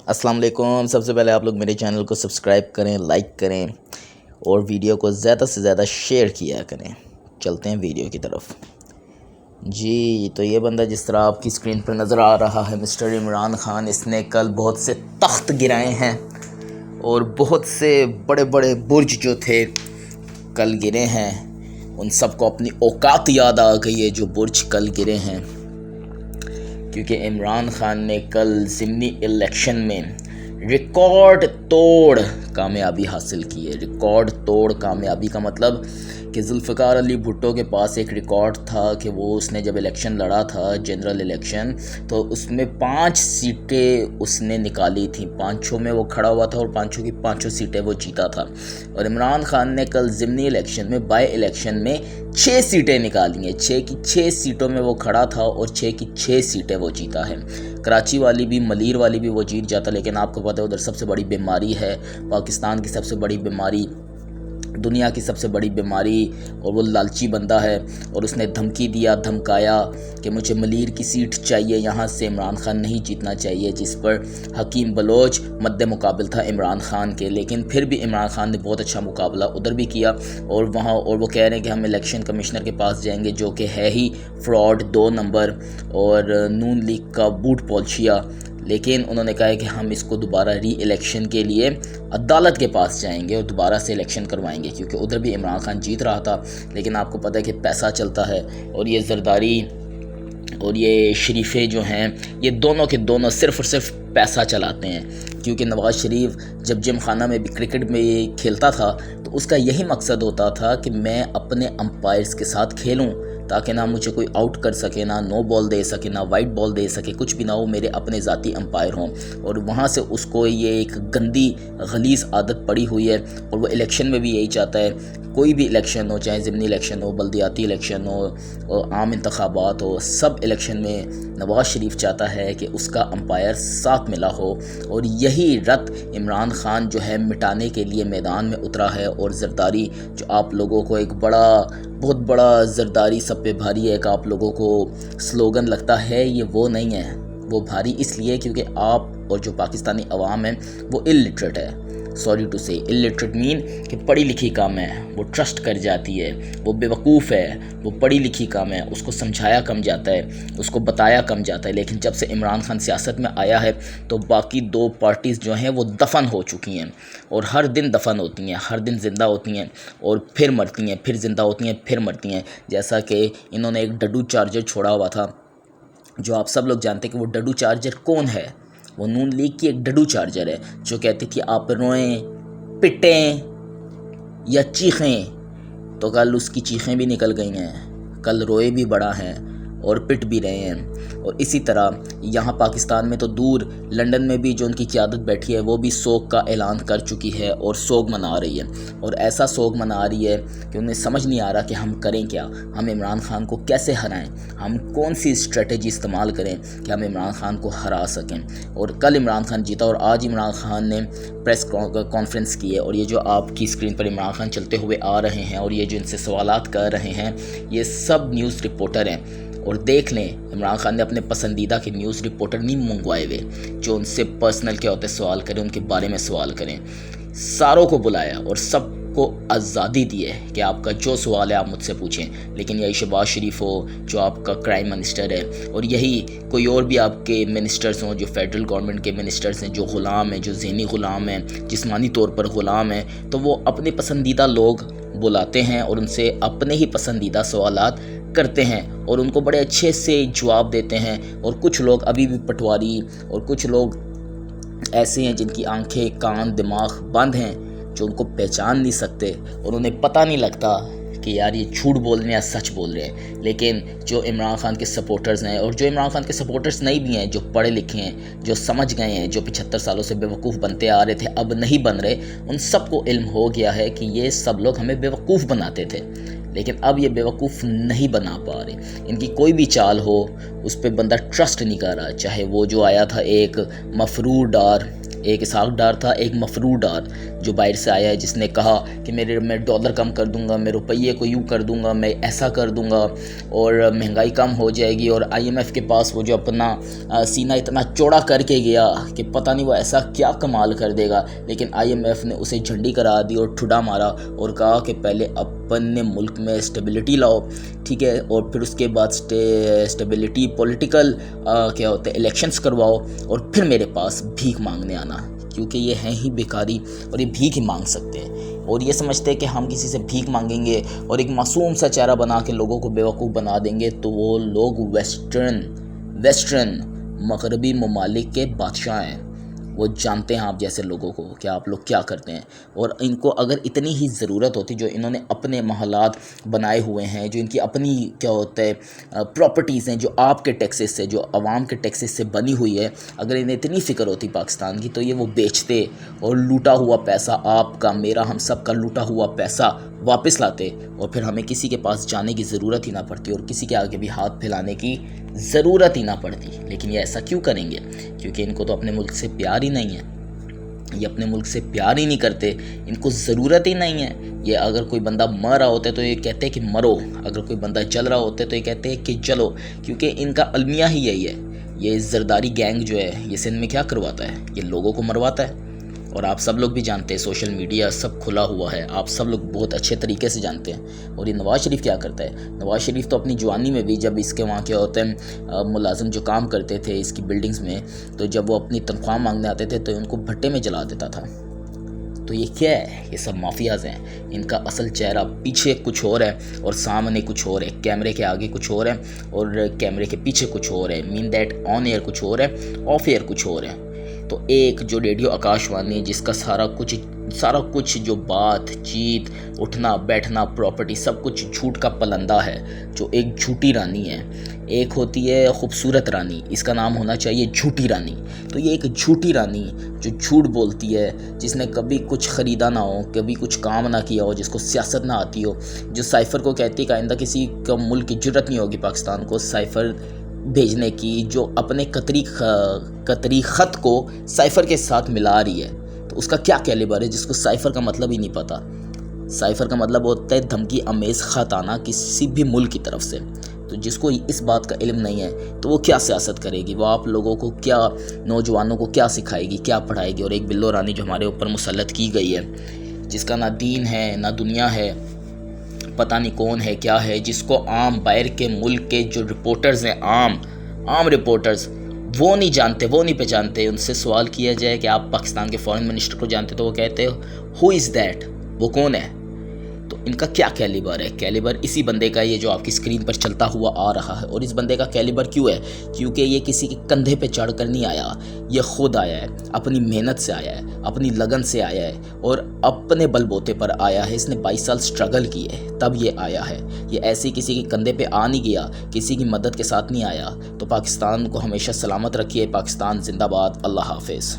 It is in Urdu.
السلام علیکم۔ سب سے پہلے آپ لوگ میرے چینل کو سبسکرائب کریں، لائک کریں اور ویڈیو کو زیادہ سے زیادہ شیئر کیا کریں۔ چلتے ہیں ویڈیو کی طرف۔ جی تو یہ بندہ جس طرح آپ کی اسکرین پر نظر آ رہا ہے مسٹر عمران خان، اس نے کل بہت سے تخت گرائے ہیں اور بہت سے بڑے بڑے برج جو تھے کل گرے ہیں۔ ان سب کو اپنی اوقات یاد آ گئی ہے جو برج کل گرے ہیں، کیونکہ عمران خان نے کل ضمنی الیکشن میں ریکارڈ توڑ کامیابی حاصل کی ہے۔ ریکارڈ توڑ کامیابی کا مطلب کہ ذوالفقار علی بھٹو کے پاس ایک ریکارڈ تھا کہ اس نے جب الیکشن لڑا تھا جنرل الیکشن، تو اس میں 5 سیٹیں اس نے نکالی تھیں، 5 میں وہ کھڑا ہوا تھا اور 5 کی 5 سیٹیں وہ جیتا تھا۔ اور عمران خان نے کل ضمنی الیکشن میں بائی الیکشن میں 6 سیٹیں نکالی ہیں۔ 6 کی 6 سیٹوں میں وہ کھڑا تھا اور 6 کی 6 سیٹیں وہ جیتا ہے۔ کراچی والی بھی، ملیر والی بھی وہ جیت جاتا، لیکن آپ کو پتہ ہے ادھر سب سے بڑی بیماری ہے، پاکستان کی سب سے بڑی بیماری، دنیا کی سب سے بڑی بیماری، اور وہ لالچی بندہ ہے۔ اور اس نے دھمکی دیا، دھمکایا کہ مجھے ملیر کی سیٹ چاہیے، یہاں سے عمران خان نہیں جیتنا چاہیے، جس پر حکیم بلوچ مد مقابل تھا عمران خان کے۔ لیکن پھر بھی عمران خان نے بہت اچھا مقابلہ ادھر بھی کیا، اور وہ کہہ رہے ہیں کہ ہم الیکشن کمشنر کے پاس جائیں گے، جو کہ ہے ہی فراڈ 2 نمبر اور نون لیگ کا بوٹ پالشیا۔ لیکن انہوں نے کہا ہے کہ ہم اس کو دوبارہ ری الیکشن کے لیے عدالت کے پاس جائیں گے اور دوبارہ سے الیکشن کروائیں گے، کیونکہ ادھر بھی عمران خان جیت رہا تھا۔ لیکن آپ کو پتہ ہے کہ پیسہ چلتا ہے، اور یہ زرداری اور یہ شریفیں جو ہیں، یہ دونوں کے دونوں صرف اور صرف پیسہ چلاتے ہیں۔ کیونکہ نواز شریف جب جم خانہ میں بھی کرکٹ میں کھیلتا تھا تو اس کا یہی مقصد ہوتا تھا کہ میں اپنے امپائرز کے ساتھ کھیلوں، تاکہ نہ مجھے کوئی آؤٹ کر سکے، نہ نو بال دے سکے، نہ وائٹ بال دے سکے، کچھ بھی نہ ہو، میرے اپنے ذاتی امپائر ہوں۔ اور وہاں سے اس کو یہ ایک گندی غلیظ عادت پڑی ہوئی ہے، اور وہ الیکشن میں بھی یہی چاہتا ہے۔ کوئی بھی الیکشن ہو، چاہے ضمنی الیکشن ہو، بلدیاتی الیکشن ہو، عام انتخابات ہو، سب الیکشن میں نواز شریف چاہتا ہے کہ اس کا امپائر ساتھ ملا ہو، اور یہی رت عمران خان جو ہے مٹانے کے لیے میدان میں اترا ہے۔ اور زرداری جو آپ لوگوں کو ایک بہت بڑا زرداری سب پہ بھاری ہے، ایک آپ لوگوں کو سلوگن لگتا ہے، یہ وہ نہیں ہے۔ وہ بھاری اس لیے کیونکہ آپ اور جو پاکستانی عوام ہے وہ الٹریٹ ہے۔ سوری ٹو سے الٹریٹ مین کہ پڑھی لکھی کم ہے، وہ ٹرسٹ کر جاتی ہے، وہ بیوقوف ہے، وہ پڑھی لکھی کم ہے، اس کو سمجھایا کم جاتا ہے، اس کو بتایا کم جاتا ہے۔ لیکن جب سے عمران خان سیاست میں آیا ہے تو باقی 2 پارٹیز جو ہیں وہ دفن ہو چکی ہیں، اور ہر دن دفن ہوتی ہیں، ہر دن زندہ ہوتی ہیں اور پھر مرتی ہیں، پھر زندہ ہوتی ہیں، پھر مرتی ہیں۔ جیسا کہ انہوں نے ایک ڈڈو چارجر چھوڑا ہوا تھا، جو آپ سب لوگ جانتے ہیں کہ وہ ڈڈو چارجر کون ہے۔ وہ نون لیگ کی ایک ڈڈو چارجر ہے جو کہتی تھی آپ روئیں، پٹیں یا چیخیں، تو کل اس کی چیخیں بھی نکل گئی ہیں، کل روئے بھی بڑا ہیں اور پٹ بھی رہے ہیں۔ اور اسی طرح یہاں پاکستان میں تو دور، لنڈن میں بھی جو ان کی قیادت بیٹھی ہے وہ بھی سوگ کا اعلان کر چکی ہے اور سوگ منا رہی ہے، اور ایسا سوگ منا رہی ہے کہ انہیں سمجھ نہیں آ رہا کہ ہم کریں کیا، ہم عمران خان کو کیسے ہرائیں، ہم کون سی اسٹریٹجی استعمال کریں کہ ہم عمران خان کو ہرا سکیں۔ اور کل عمران خان جیتا، اور آج عمران خان نے پریس کانفرنس کی ہے، اور یہ جو آپ کی اسکرین پر عمران خان چلتے ہوئے آ رہے ہیں اور یہ جو ان سے سوالات کر رہے ہیں، یہ سب نیوز رپورٹر ہیں۔ اور دیکھ لیں عمران خان نے اپنے پسندیدہ کے نیوز رپورٹر نہیں منگوائے ہوئے جو ان سے پرسنل کیا ہوتے سوال کریں، ان کے بارے میں سوال کریں۔ ساروں کو بلایا اور سب کو آزادی دی ہے کہ آپ کا جو سوال ہے آپ مجھ سے پوچھیں، لیکن یہی شہباز شریف ہو جو آپ کا کرائم منسٹر ہے، اور یہی کوئی اور بھی آپ کے منسٹرز ہوں جو فیڈرل گورنمنٹ کے منسٹرز ہیں، جو غلام ہیں، جو ذہنی غلام ہیں، جسمانی طور پر غلام ہیں، تو وہ اپنے پسندیدہ لوگ بلاتے ہیں اور ان سے اپنے ہی پسندیدہ سوالات کرتے ہیں، اور ان کو بڑے اچھے سے جواب دیتے ہیں۔ اور کچھ لوگ ابھی بھی پٹواری، اور کچھ لوگ ایسے ہیں جن کی آنکھیں، کان، دماغ بند ہیں، جو ان کو پہچان نہیں سکتے، اور انہیں پتہ نہیں لگتا کہ یار یہ جھوٹ بول رہے ہیں یا سچ بول رہے ہیں۔ لیکن جو عمران خان کے سپورٹرز ہیں، اور جو عمران خان کے سپورٹرز نہیں بھی ہیں، جو پڑھے لکھے ہیں، جو سمجھ گئے ہیں، جو 75 سالوں سے بیوقوف بنتے آ رہے تھے، اب نہیں بن رہے، ان سب کو علم ہو گیا ہے کہ یہ سب لوگ ہمیں بیوقوف بناتے تھے، لیکن اب یہ بیوقوف نہیں بنا پا رہے۔ ان کی کوئی بھی چال ہو اس پہ بندہ ٹرسٹ نہیں کر رہا، چاہے وہ جو آیا تھا ایک مفرور ڈار ایک اسحاق ڈار تھا، ایک مفرور ڈار جو باہر سے آیا ہے، جس نے کہا کہ میں ڈالر کم کر دوں گا، میں روپیے کو یوں کر دوں گا، میں ایسا کر دوں گا اور مہنگائی کم ہو جائے گی. اور آئی ایم ایف کے پاس وہ جو اپنا سینہ اتنا چوڑا کر کے گیا کہ پتہ نہیں وہ ایسا کیا کمال کر دے گا، لیکن آئی ایم ایف نے اسے جھنڈی کرا دی اور ٹھڈا مارا اور کہا کہ پہلے اپنے ملک میں اسٹیبلٹی لاؤ، ٹھیک ہے، اور پھر اس کے بعد اسٹیبلٹی پولیٹیکل کیا ہوتے ہیں الیکشنز کرواؤ اور پھر میرے پاس بھیک مانگنے آنا، کیونکہ یہ ہیں ہی بیکاری اور یہ بھیک ہی مانگ سکتے ہیں. اور یہ سمجھتے ہیں کہ ہم کسی سے بھیک مانگیں گے اور ایک معصوم سا چہرہ بنا کے لوگوں کو بیوقوف بنا دیں گے تو وہ لوگ ویسٹرن مغربی ممالک کے بادشاہ ہیں. وہ جانتے ہیں آپ جیسے لوگوں کو کہ آپ لوگ کیا کرتے ہیں، اور ان کو اگر اتنی ہی ضرورت ہوتی جو انہوں نے اپنے محلات بنائے ہوئے ہیں، جو ان کی اپنی کیا ہوتا ہے پراپرٹیز ہیں، جو آپ کے ٹیکسز سے، جو عوام کے ٹیکسز سے بنی ہوئی ہے، اگر انہیں اتنی فکر ہوتی پاکستان کی تو یہ وہ بیچتے اور لوٹا ہوا پیسہ، آپ کا میرا ہم سب کا لوٹا ہوا پیسہ واپس لاتے اور پھر ہمیں کسی کے پاس جانے کی ضرورت ہی نہ پڑتی اور کسی کے آگے بھی ہاتھ پھیلانے کی ضرورت ہی نہ پڑتی. لیکن یہ ایسا کیوں کریں گے؟ کیونکہ ان کو تو اپنے ملک سے پیار ہی نہیں ہے، یہ اپنے ملک سے پیار ہی نہیں کرتے، ان کو ضرورت ہی نہیں ہے. یہ اگر کوئی بندہ مر رہا ہوتا ہے تو یہ کہتے ہیں کہ مرو، اگر کوئی بندہ جل رہا ہوتا ہے تو یہ کہتے ہیں کہ جلو، کیونکہ ان کا المیہ ہی یہی ہے. یہ زرداری گینگ جو ہے یہ سندھ میں کیا کرواتا ہے؟ یہ لوگوں کو مرواتا ہے. اور آپ سب لوگ بھی جانتے ہیں، سوشل میڈیا سب کھلا ہوا ہے، آپ سب لوگ بہت اچھے طریقے سے جانتے ہیں. اور یہ نواز شریف کیا کرتا ہے؟ نواز شریف تو اپنی جوانی میں بھی جب اس کے وہاں کیا ہوتا ہے ملازم جو کام کرتے تھے اس کی بلڈنگز میں، تو جب وہ اپنی تنخواہ مانگنے آتے تھے تو ان کو بھٹے میں جلا دیتا تھا. تو یہ کیا ہے؟ یہ سب مافیاز ہیں. ان کا اصل چہرہ پیچھے کچھ اور ہے اور سامنے کچھ اور ہے. کیمرے کے آگے کچھ اور ہے اور کیمرے کے پیچھے کچھ اور ہے. مین دیٹ آن ایئر کچھ اور ہے، آف ایئر کچھ اور ہے. تو ایک جو ریڈیو آکاش وانی جس کا سارا کچھ جو بات چیت اٹھنا بیٹھنا پراپرٹی سب کچھ جھوٹ کا پلندہ ہے، جو ایک جھوٹی رانی ہے. ایک ہوتی ہے خوبصورت رانی، اس کا نام ہونا چاہیے جھوٹی رانی. تو یہ ایک جھوٹی رانی جو جھوٹ بولتی ہے، جس نے کبھی کچھ خریدا نہ ہو، کبھی کچھ کام نہ کیا ہو، جس کو سیاست نہ آتی ہو، جو سائفر کو کہتی ہے کہ آئندہ کسی کا ملک کی جرت نہیں ہوگی پاکستان کو سائفر بھیجنے کی، جو اپنے قطری خط کو سائفر کے ساتھ ملا رہی ہے. تو اس کا کیا کیلیبر ہے جس کو سائفر کا مطلب ہی نہیں پتہ؟ سائفر کا مطلب ہوتا ہے دھمکی امیز خط آنا کسی بھی ملک کی طرف سے. تو جس کو اس بات کا علم نہیں ہے تو وہ کیا سیاست کرے گی؟ وہ آپ لوگوں کو کیا، نوجوانوں کو کیا سکھائے گی، کیا پڑھائے گی؟ اور ایک بلو رانی جو ہمارے اوپر مسلط کی گئی ہے، جس کا نہ دین ہے نہ دنیا ہے، پتہ نہیں کون ہے کیا ہے، جس کو عام باہر کے ملک کے جو رپورٹرز ہیں، عام رپورٹرز، وہ نہیں جانتے، وہ نہیں پہچانتے. ان سے سوال کیا جائے کہ آپ پاکستان کے فارن منسٹر کو جانتے تو وہ کہتے ہو از دیٹ، وہ کون ہے؟ تو ان کا کیا کیلیبر ہے؟ کیلیبر اسی بندے کا یہ جو آپ کی اسکرین پر چلتا ہوا آ رہا ہے. اور اس بندے کا کیلیبر کیوں ہے؟ کیونکہ یہ کسی کے کندھے پہ چڑھ کر نہیں آیا، یہ خود آیا ہے، اپنی محنت سے آیا ہے، اپنی لگن سے آیا ہے اور اپنے بل بوتے پر آیا ہے. اس نے 22 سال سٹرگل کی ہے تب یہ آیا ہے. یہ ایسے کسی کے کندھے پہ آ نہیں گیا، کسی کی مدد کے ساتھ نہیں آیا. تو پاکستان کو ہمیشہ سلامت رکھیے. پاکستان زندہ باد. اللہ حافظ.